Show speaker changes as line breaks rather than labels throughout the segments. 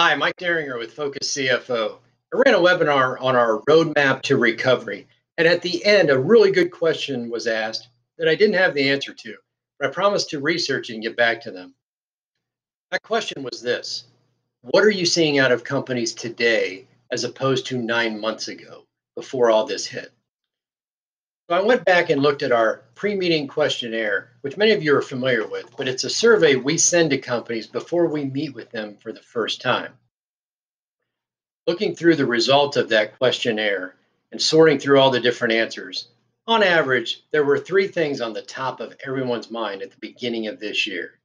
Hi, Mike Daringer with Focus CFO. I ran a webinar on our roadmap to recovery, and at the end, a really good question was asked that I didn't have the answer to, but I promised to research it and get back to them. That question was this: what are you seeing out of companies today as opposed to 9 months ago, before all this hit? So I went back and looked at our pre-meeting questionnaire, which many of you are familiar with, but it's a survey we send to companies before we meet with them for the first time. Looking through the results of that questionnaire and sorting through all the different answers, on average, there were three things on the top of everyone's mind at the beginning of this year.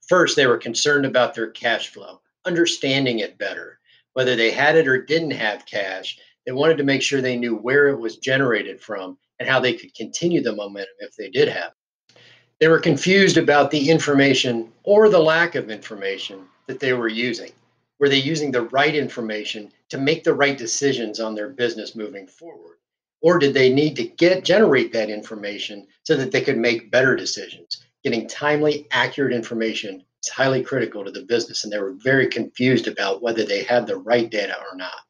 First, they were concerned about their cash flow, understanding it better. Whether they had it or didn't have cash, they wanted to make sure they knew where it was generated from and how they could continue the momentum if they did have it. They were confused about the information or the lack of information that they were using. Were they using the right information to make the right decisions on their business moving forward? Or did they need to generate that information so that they could make better decisions? Getting timely, accurate information is highly critical to the business, and they were very confused about whether they had the right data or not.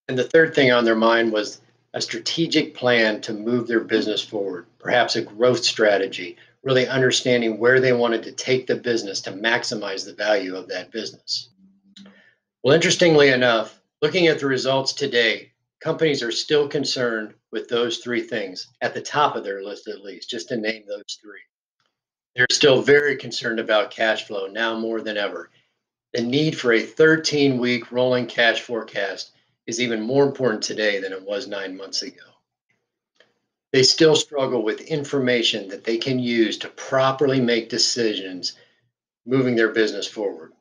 And the third thing on their mind was a strategic plan to move their business forward, perhaps a growth strategy, really understanding where they wanted to take the business to maximize the value of that business. Well, interestingly enough, looking at the results today, companies are still concerned with those three things at the top of their list, at least, just to name those three. They're still very concerned about cash flow now more than ever. The need for a 13-week rolling cash forecast is even more important today than it was 9 months ago. They still struggle with information that they can use to properly make decisions moving their business forward.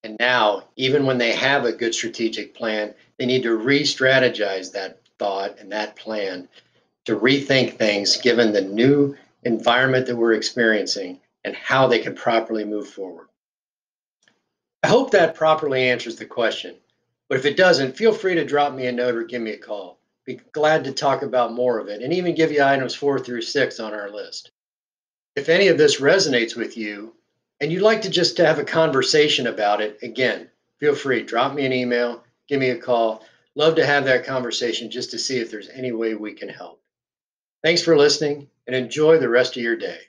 And now, even when they have a good strategic plan, they need to re-strategize that thought and that plan to rethink things given the new environment that we're experiencing and how they can properly move forward. I hope that properly answers the question, but if it doesn't, feel free to drop me a note or give me a call. Be glad to talk about more of it and even give you items 4 through 6 on our list. If any of this resonates with you, and you'd like to just have a conversation about it, again, feel free, drop me an email, give me a call. Love to have that conversation just to see if there's any way we can help. Thanks for listening and enjoy the rest of your day.